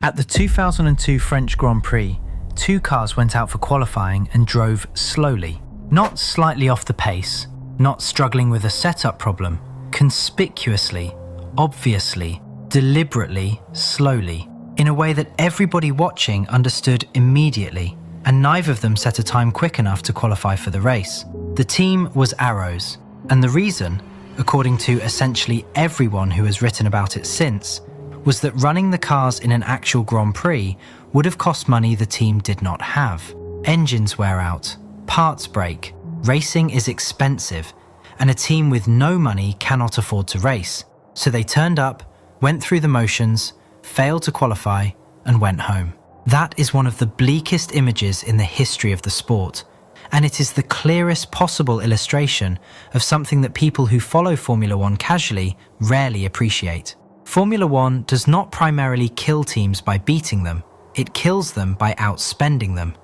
At the 2002 French Grand Prix, two cars went out for qualifying and drove slowly. Not slightly off the pace, not struggling with a setup problem, conspicuously, obviously, deliberately, slowly, in a way that everybody watching understood immediately, and neither of them set a time quick enough to qualify for the race. The team was Arrows, and the reason, according to essentially everyone who has written about it since, was that running the cars in an actual Grand Prix would have cost money the team did not have. Engines wear out, parts break, racing is expensive, and a team with no money cannot afford to race. So they turned up, went through the motions, failed to qualify, and went home. That is one of the bleakest images in the history of the sport, and it is the clearest possible illustration of something that people who follow Formula One casually rarely appreciate. Formula One does not primarily kill teams by beating them, it kills them by outspending them,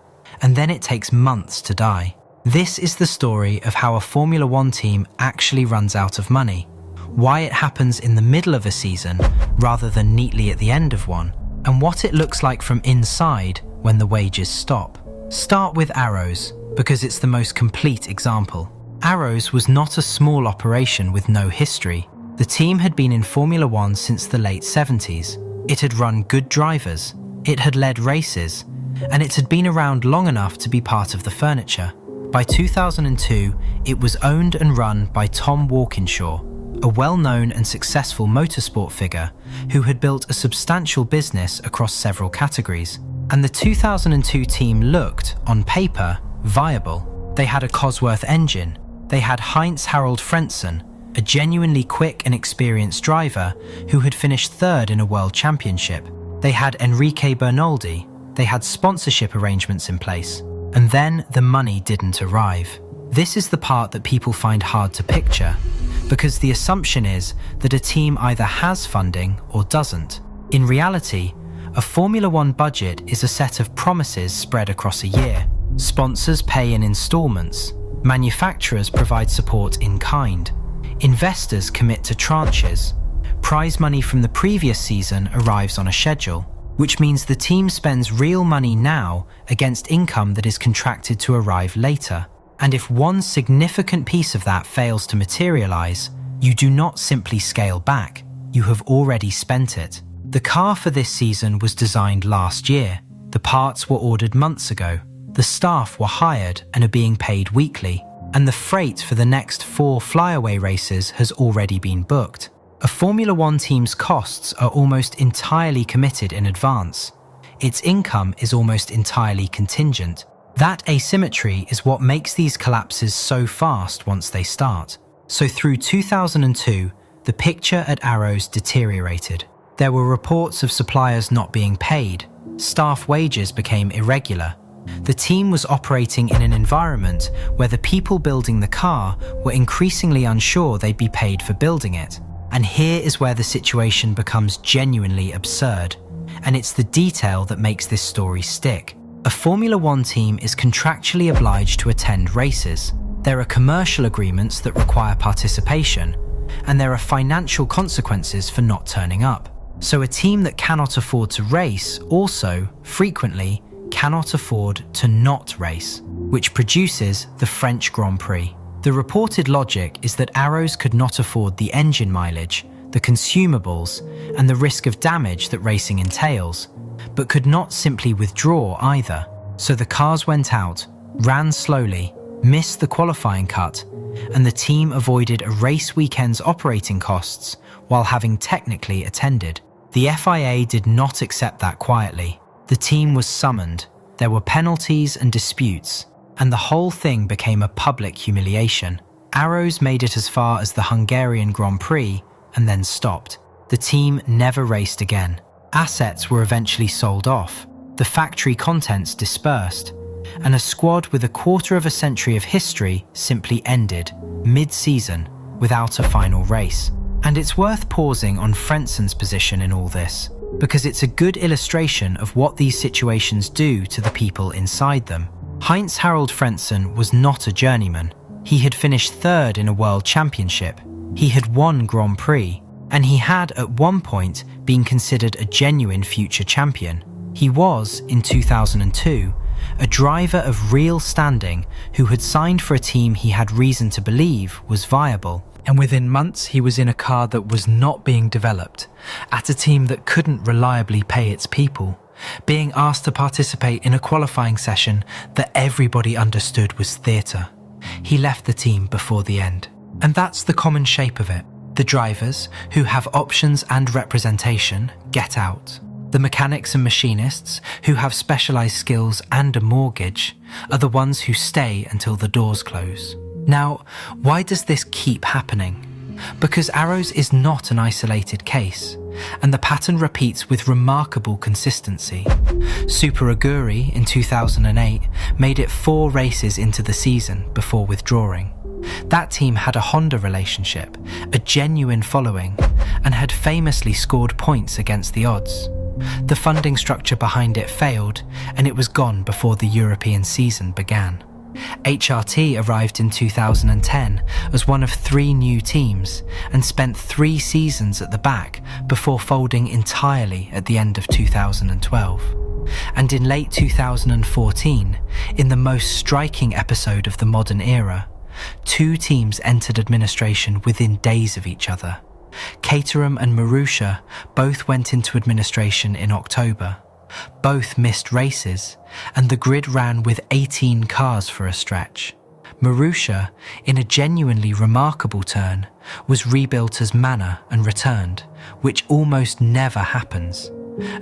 and then it takes months to die. This is the story of how a Formula One team actually runs out of money, why it happens in the middle of a season rather than neatly at the end of one, and what it looks like from inside when the wages stop. Start with Arrows, because it's the most complete example. Arrows was not a small operation with no history. The team had been in Formula One since the late 70s. It had run good drivers, it had led races, and it had been around long enough to be part of the furniture. By 2002, it was owned and run by Tom Walkinshaw, a well-known and successful motorsport figure who had built a substantial business across several categories. And the 2002 team looked, on paper, viable. They had a Cosworth engine, they had Heinz-Harald Frentzen, a genuinely quick and experienced driver who had finished third in a world championship. They had Enrique Bernoldi, they had sponsorship arrangements in place, and then the money didn't arrive. This is the part that people find hard to picture, because the assumption is that a team either has funding or doesn't. In reality, a Formula One budget is a set of promises spread across a year. Sponsors pay in installments, manufacturers provide support in kind, investors commit to tranches, prize money from the previous season arrives on a schedule, which means the team spends real money now against income that is contracted to arrive later. And if one significant piece of that fails to materialize, you do not simply scale back, you have already spent it. The car for this season was designed last year, the parts were ordered months ago, the staff were hired and are being paid weekly, and the freight for the next 4 flyaway races has already been booked. A Formula One team's costs are almost entirely committed in advance. Its income is almost entirely contingent. That asymmetry is what makes these collapses so fast once they start. So through 2002, the picture at Arrows deteriorated. There were reports of suppliers not being paid, staff wages became irregular. The team was operating in an environment where the people building the car were increasingly unsure they'd be paid for building it. And here is where the situation becomes genuinely absurd. And it's the detail that makes this story stick. A Formula One team is contractually obliged to attend races. There are commercial agreements that require participation, and there are financial consequences for not turning up. So a team that cannot afford to race also, frequently, cannot afford to not race, which produces the French Grand Prix. The reported logic is that Arrows could not afford the engine mileage, the consumables, and the risk of damage that racing entails, but could not simply withdraw either. So the cars went out, ran slowly, missed the qualifying cut, and the team avoided a race weekend's operating costs while having technically attended. The FIA did not accept that quietly. The team was summoned, there were penalties and disputes, and the whole thing became a public humiliation. Arrows made it as far as the Hungarian Grand Prix and then stopped. The team never raced again. Assets were eventually sold off, the factory contents dispersed, and a squad with a quarter of a century of history simply ended, mid-season, without a final race. And it's worth pausing on Frentzen's position in all this, because it's a good illustration of what these situations do to the people inside them. Heinz-Harald Frentzen was not a journeyman. He had finished third in a world championship. He had won Grand Prix. And he had at one point been considered a genuine future champion. He was, in 2002, a driver of real standing who had signed for a team he had reason to believe was viable. And within months he was in a car that was not being developed, at a team that couldn't reliably pay its people, being asked to participate in a qualifying session that everybody understood was theatre. He left the team before the end. And that's the common shape of it. The drivers, who have options and representation, get out. The mechanics and machinists, who have specialised skills and a mortgage, are the ones who stay until the doors close. Now, why does this keep happening? Because Arrows is not an isolated case, and the pattern repeats with remarkable consistency. Super Aguri in 2008 made it 4 races into the season before withdrawing. That team had a Honda relationship, a genuine following, and had famously scored points against the odds. The funding structure behind it failed, and it was gone before the European season began. HRT arrived in 2010 as one of 3 new teams and spent 3 seasons at the back before folding entirely at the end of 2012. And in late 2014, in the most striking episode of the modern era, 2 teams entered administration within days of each other. Caterham and Marussia both went into administration in October. Both missed races, and the grid ran with 18 cars for a stretch. Marussia, in a genuinely remarkable turn, was rebuilt as Manor and returned, which almost never happens,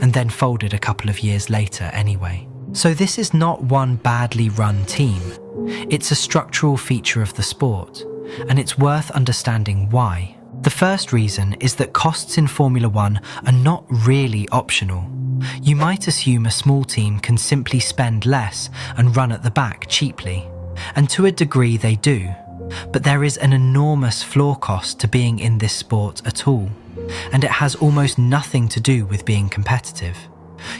and then folded a couple of years later anyway. So this is not one badly run team. It's a structural feature of the sport, and it's worth understanding why. The first reason is that costs in Formula One are not really optional. You might assume a small team can simply spend less and run at the back cheaply, and to a degree they do, but there is an enormous floor cost to being in this sport at all, and it has almost nothing to do with being competitive.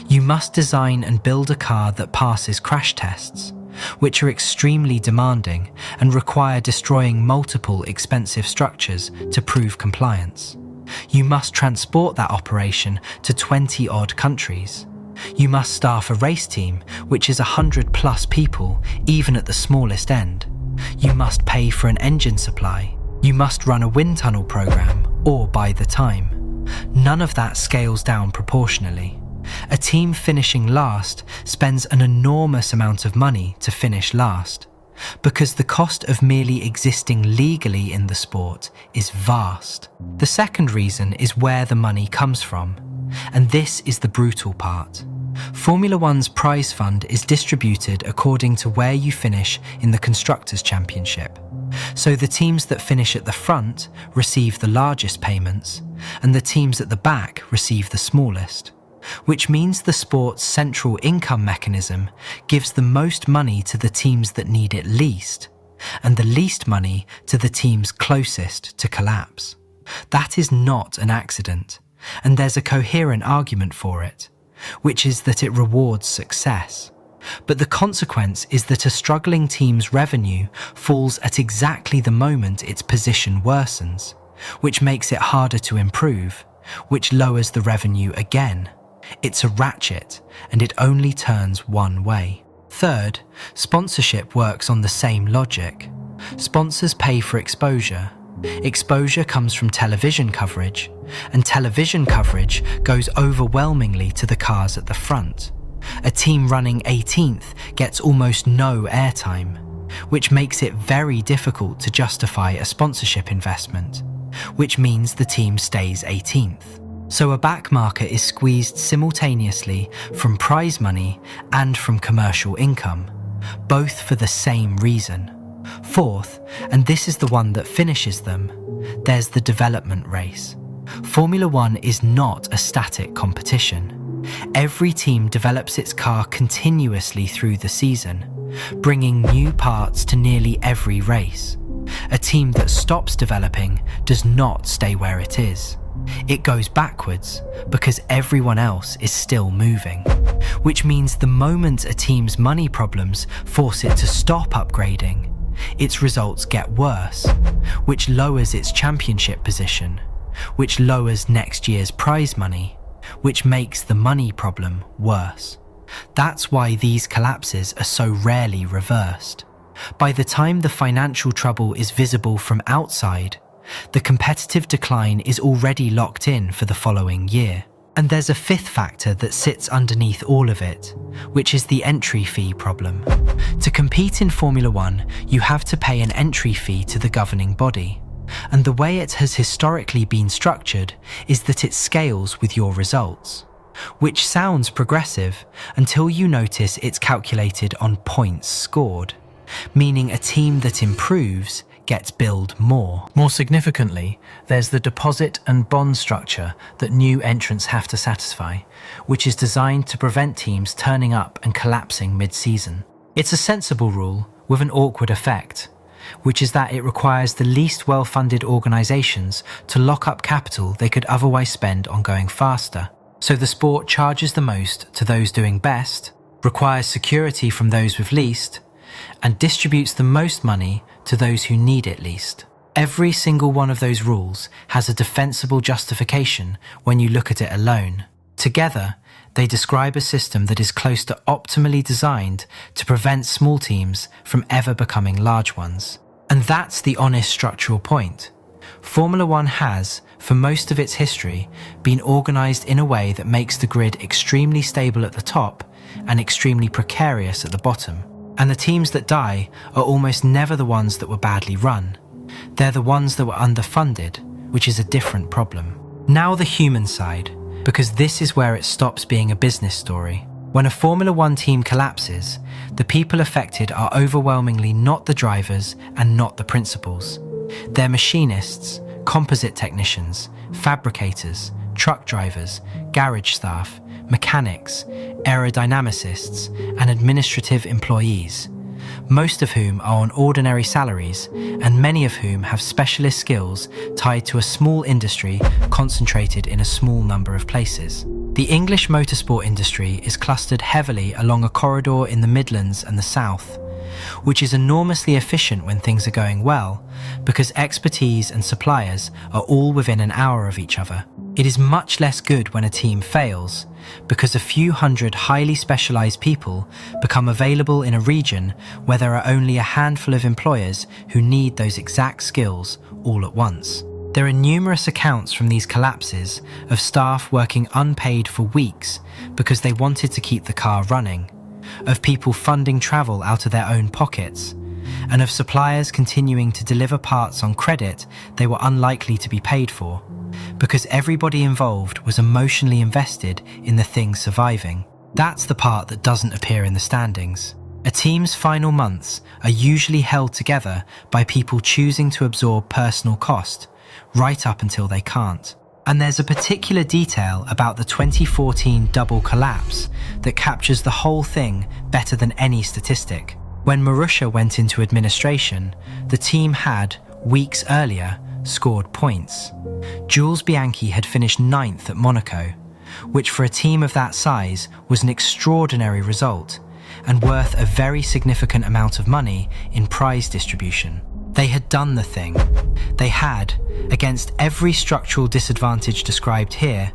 You must design and build a car that passes crash tests, which are extremely demanding and require destroying multiple expensive structures to prove compliance. You must transport that operation to 20-odd countries. You must staff a race team, which is 100+ people, even at the smallest end. You must pay for an engine supply. You must run a wind tunnel program, or buy the time. None of that scales down proportionally. A team finishing last spends an enormous amount of money to finish last, because the cost of merely existing legally in the sport is vast. The second reason is where the money comes from, and this is the brutal part. Formula One's prize fund is distributed according to where you finish in the Constructors' Championship. So the teams that finish at the front receive the largest payments, and the teams at the back receive the smallest, which means the sport's central income mechanism gives the most money to the teams that need it least, and the least money to the teams closest to collapse. That is not an accident, and there's a coherent argument for it, which is that it rewards success. But the consequence is that a struggling team's revenue falls at exactly the moment its position worsens, which makes it harder to improve, which lowers the revenue again. It's a ratchet, and it only turns one way. Third, sponsorship works on the same logic. Sponsors pay for exposure. Exposure comes from television coverage, and television coverage goes overwhelmingly to the cars at the front. A team running 18th gets almost no airtime, which makes it very difficult to justify a sponsorship investment, which means the team stays 18th. So a back marker is squeezed simultaneously from prize money and from commercial income, both for the same reason. Fourth, and this is the one that finishes them, there's the development race. Formula One is not a static competition. Every team develops its car continuously through the season, bringing new parts to nearly every race. A team that stops developing does not stay where it is. It goes backwards because everyone else is still moving, which means the moment a team's money problems force it to stop upgrading, its results get worse, which lowers its championship position, which lowers next year's prize money, which makes the money problem worse. That's why these collapses are so rarely reversed. By the time the financial trouble is visible from outside, the competitive decline is already locked in for the following year. And there's a fifth factor that sits underneath all of it, which is the entry fee problem. To compete in Formula One, you have to pay an entry fee to the governing body. And the way it has historically been structured is that it scales with your results, which sounds progressive until you notice it's calculated on points scored, meaning a team that improves gets billed more. More significantly, there's the deposit and bond structure that new entrants have to satisfy, which is designed to prevent teams turning up and collapsing mid-season. It's a sensible rule with an awkward effect, which is that it requires the least well-funded organisations to lock up capital they could otherwise spend on going faster. So the sport charges the most to those doing best, requires security from those with least, and distributes the most money to those who need it least. Every single one of those rules has a defensible justification when you look at it alone. Together, they describe a system that is close to optimally designed to prevent small teams from ever becoming large ones. And that's the honest structural point. Formula One has, for most of its history, been organised in a way that makes the grid extremely stable at the top and extremely precarious at the bottom. And the teams that die are almost never the ones that were badly run. They're the ones that were underfunded, which is a different problem. Now the human side, because this is where it stops being a business story. When a Formula One team collapses, the people affected are overwhelmingly not the drivers and not the principals. They're machinists, composite technicians, fabricators, truck drivers, garage staff, mechanics, aerodynamicists, and administrative employees, most of whom are on ordinary salaries and many of whom have specialist skills tied to a small industry concentrated in a small number of places. The English motorsport industry is clustered heavily along a corridor in the Midlands and the South, which is enormously efficient when things are going well because expertise and suppliers are all within an hour of each other. It is much less good when a team fails because a few hundred highly specialised people become available in a region where there are only a handful of employers who need those exact skills all at once. There are numerous accounts from these collapses of staff working unpaid for weeks because they wanted to keep the car running, of people funding travel out of their own pockets, and of suppliers continuing to deliver parts on credit they were unlikely to be paid for, because everybody involved was emotionally invested in the thing surviving. That's the part that doesn't appear in the standings. A team's final months are usually held together by people choosing to absorb personal cost, right up until they can't. And there's a particular detail about the 2014 double collapse that captures the whole thing better than any statistic. When Marussia went into administration, the team had, weeks earlier, scored points. Jules Bianchi had finished 9th at Monaco, which for a team of that size was an extraordinary result and worth a very significant amount of money in prize distribution. They had done the thing. They had, against every structural disadvantage described here,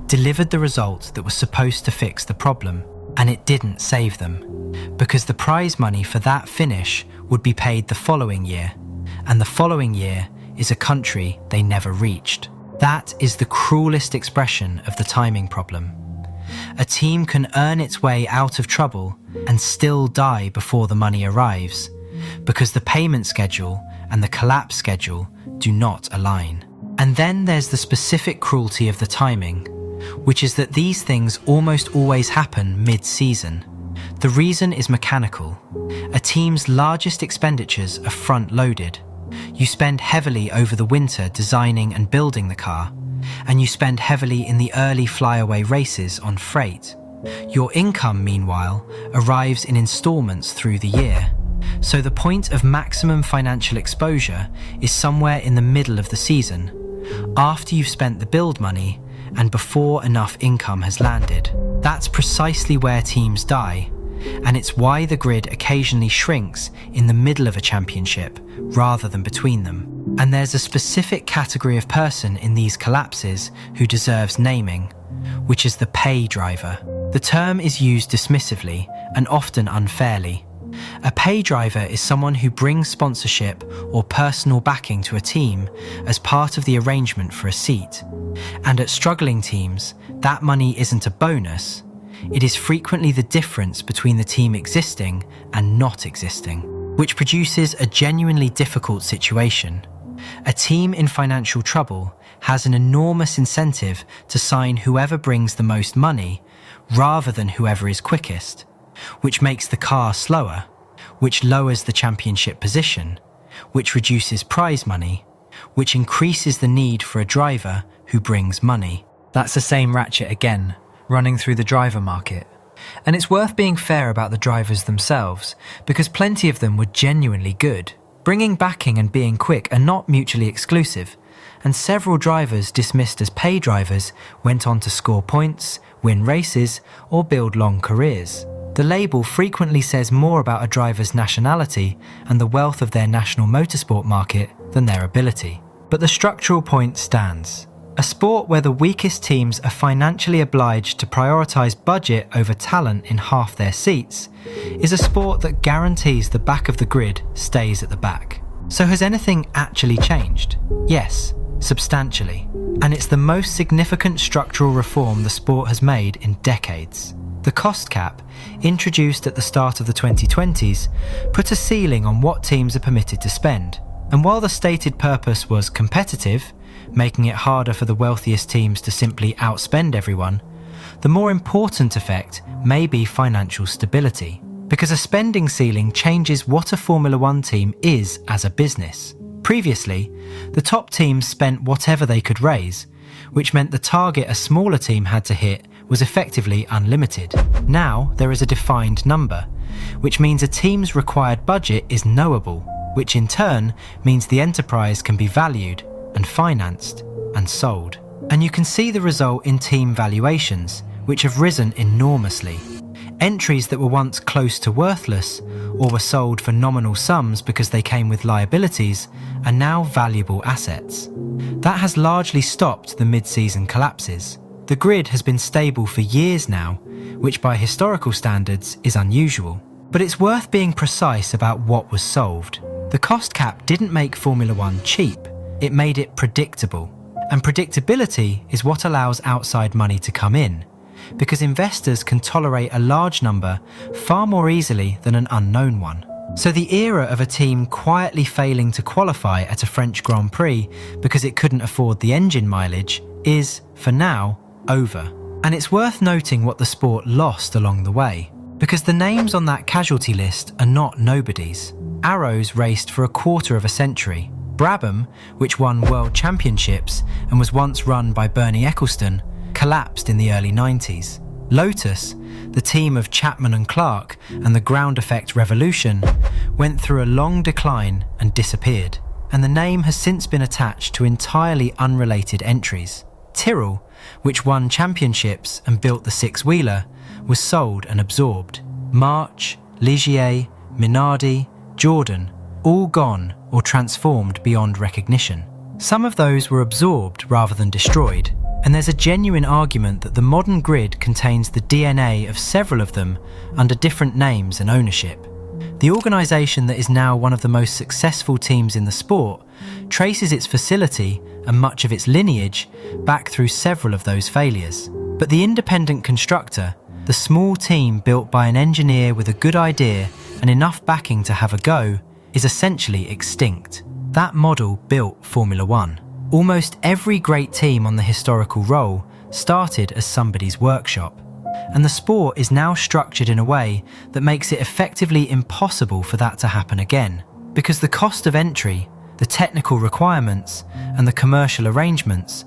delivered the result that was supposed to fix the problem, and it didn't save them, because the prize money for that finish would be paid the following year, and the following year is a country they never reached. That is the cruelest expression of the timing problem. A team can earn its way out of trouble and still die before the money arrives, because the payment schedule and the collapse schedule do not align. And then there's the specific cruelty of the timing, which is that these things almost always happen mid-season. The reason is mechanical. A team's largest expenditures are front-loaded. You spend heavily over the winter designing and building the car, and you spend heavily in the early flyaway races on freight. Your income, meanwhile, arrives in installments through the year. So the point of maximum financial exposure is somewhere in the middle of the season, after you've spent the build money and before enough income has landed. That's precisely where teams die, and it's why the grid occasionally shrinks in the middle of a championship rather than between them. And there's a specific category of person in these collapses who deserves naming, which is the pay driver. The term is used dismissively and often unfairly. A pay driver is someone who brings sponsorship or personal backing to a team as part of the arrangement for a seat. And at struggling teams, that money isn't a bonus. It is frequently the difference between the team existing and not existing, which produces a genuinely difficult situation. A team in financial trouble has an enormous incentive to sign whoever brings the most money rather than whoever is quickest, which makes the car slower, which lowers the championship position, which reduces prize money, which increases the need for a driver who brings money. That's the same ratchet again, running through the driver market. And it's worth being fair about the drivers themselves, because plenty of them were genuinely good. Bringing backing and being quick are not mutually exclusive, and several drivers dismissed as pay drivers went on to score points, win races, or build long careers. The label frequently says more about a driver's nationality and the wealth of their national motorsport market than their ability. But the structural point stands. A sport where the weakest teams are financially obliged to prioritise budget over talent in half their seats is a sport that guarantees the back of the grid stays at the back. So has anything actually changed? Yes, substantially. And it's the most significant structural reform the sport has made in decades. The cost cap, introduced at the start of the 2020s, put a ceiling on what teams are permitted to spend. And while the stated purpose was competitive, making it harder for the wealthiest teams to simply outspend everyone, the more important effect may be financial stability. Because a spending ceiling changes what a Formula One team is as a business. Previously, the top teams spent whatever they could raise, which meant the target a smaller team had to hit was effectively unlimited. Now there is a defined number, which means a team's required budget is knowable, which in turn means the enterprise can be valued and financed and sold. And you can see the result in team valuations, which have risen enormously. Entries that were once close to worthless or were sold for nominal sums because they came with liabilities are now valuable assets. That has largely stopped the mid-season collapses. The grid has been stable for years now, which by historical standards is unusual. But it's worth being precise about what was solved. The cost cap didn't make Formula One cheap, it made it predictable. And predictability is what allows outside money to come in, because investors can tolerate a large number far more easily than an unknown one. So the era of a team quietly failing to qualify at a French Grand Prix because it couldn't afford the engine mileage is, for now, over. And it's worth noting what the sport lost along the way, because the names on that casualty list are not nobodies. Arrows raced for a quarter of a century. Brabham, which won world championships and was once run by Bernie Ecclestone, collapsed in the early 90s. Lotus, the team of Chapman and Clark and the ground effect revolution, went through a long decline and disappeared, and the name has since been attached to entirely unrelated entries. Tyrrell, which won championships and built the six-wheeler, was sold and absorbed. March, Ligier, Minardi, Jordan, all gone or transformed beyond recognition. Some of those were absorbed rather than destroyed, and there's a genuine argument that the modern grid contains the DNA of several of them under different names and ownership. The organisation that is now one of the most successful teams in the sport traces its facility and much of its lineage back through several of those failures. But the independent constructor, the small team built by an engineer with a good idea and enough backing to have a go, is essentially extinct. That model built Formula One. Almost every great team on the historical roll started as somebody's workshop, and the sport is now structured in a way that makes it effectively impossible for that to happen again, because the cost of entry, the technical requirements, and the commercial arrangements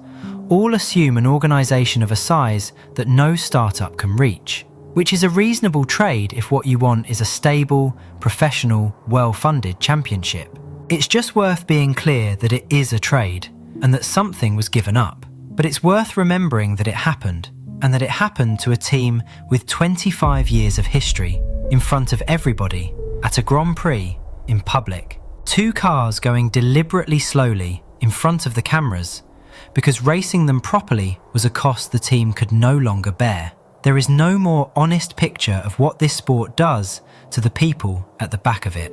all assume an organisation of a size that no startup can reach, which is a reasonable trade if what you want is a stable, professional, well-funded championship. It's just worth being clear that it is a trade, and that something was given up. But it's worth remembering that it happened, and that it happened to a team with 25 years of history, in front of everybody, at a Grand Prix, in public. Two cars going deliberately slowly in front of the cameras because racing them properly was a cost the team could no longer bear. There is no more honest picture of what this sport does to the people at the back of it.